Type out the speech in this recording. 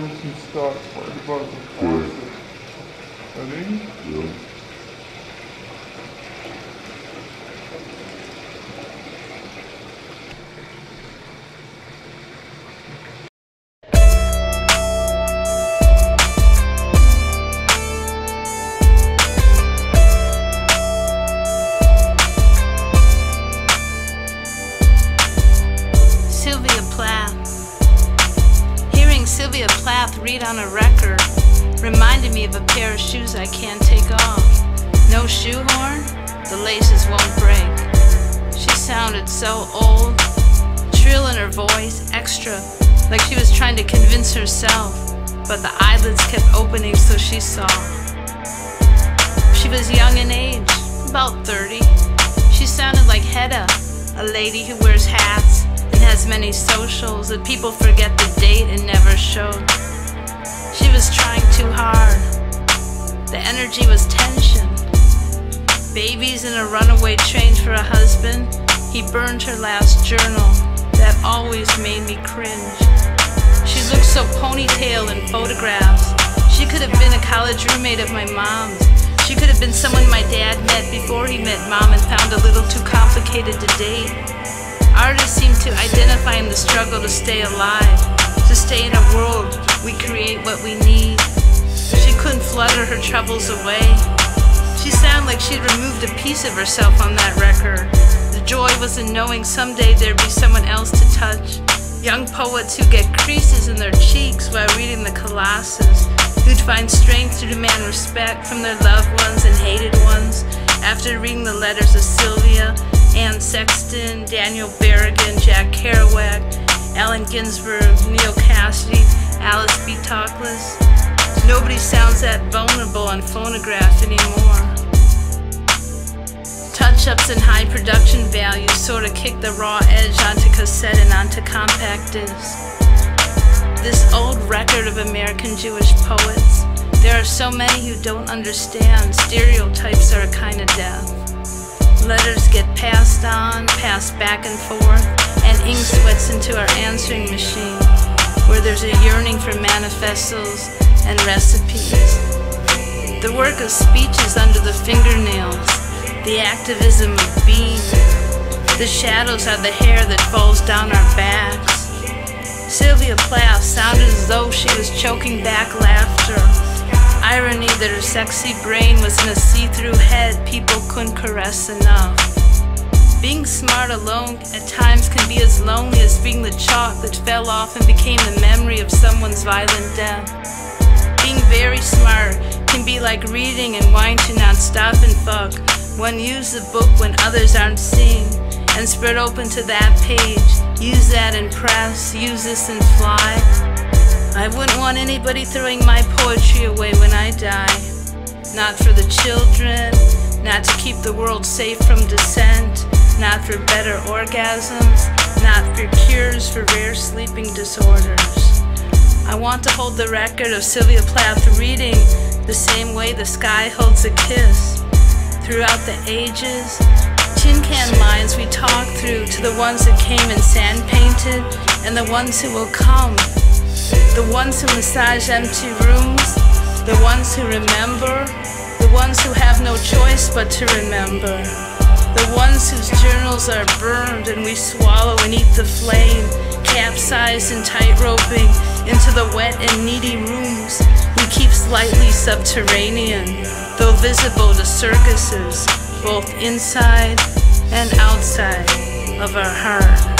some stuff right above the faucet. Ready? Yeah. Sylvia Plath. Hearing Sylvia Plath read on a record reminded me of a pair of shoes I can't take off. No shoehorn, the laces won't break. She sounded so old, shrill in her voice, extra, like she was trying to convince herself, but the eyelids kept opening so she saw. She was young in age, about 30. She sounded like Hedda, a lady who wears hats and has many socials that people forget the date and never showed. She was trying too hard. The energy was tension. Babies in a runaway train for a husband. He burned her last journal. That always made me cringe. She looked so ponytailed in photographs. She could have been a college roommate of my mom's. She could have been someone my dad met before he met Mom and found a little too complicated to date. Artists seem to identify in the struggle to stay alive, to stay in a world we create what we need. She couldn't flutter her troubles away. She sounded like she'd removed a piece of herself on that record. The joy was in knowing someday there'd be someone else to touch. Young poets who get creases in their cheeks while reading the Colossus, who'd find strength to demand respect from their loved ones and hated ones after reading the letters of Sylvia, Anne Sexton, Daniel Berrigan, Jack Kerouac, Allen Ginsberg, Neil Cassidy, Alice B. Toklas. Nobody sounds that vulnerable on phonograph anymore. Touch-ups and high production values sort of kick the raw edge onto cassette and onto compact disc. This old record of American Jewish poets, there are so many who don't understand. Stereotypes are a kind of death. Letters get passed on, passed back and forth, and ink sweats into our answering machine, where there's a yearning for manifestos and recipes. The work of speech is under the fingernails, the activism of being. The shadows are the hair that falls down our backs. Sylvia Plath sounded as though she was choking back laughter. Irony that her sexy brain was in a see-through head people couldn't caress enough. Being smart alone at times can be as lonely as being the chalk that fell off and became the memory of someone's violent death. Being very smart can be like reading and wanting to not stop and fuck. One use the book when others aren't seeing and spread open to that page. Use that and press, use this and fly. I wouldn't want anybody throwing my poetry away when I die. Not for the children, not to keep the world safe from dissent, not for better orgasms, not for cures for rare sleeping disorders. I want to hold the record of Sylvia Plath reading the same way the sky holds a kiss. Throughout the ages, tin can lines we talk through, to the ones that came in sand painted and the ones who will come. The ones who massage empty rooms, the ones who remember, the ones who have no choice but to remember, the ones whose journals are burned and we swallow and eat the flame, capsized and tight-roping into the wet and needy rooms we keep slightly subterranean, though visible to circuses, both inside and outside of our heart.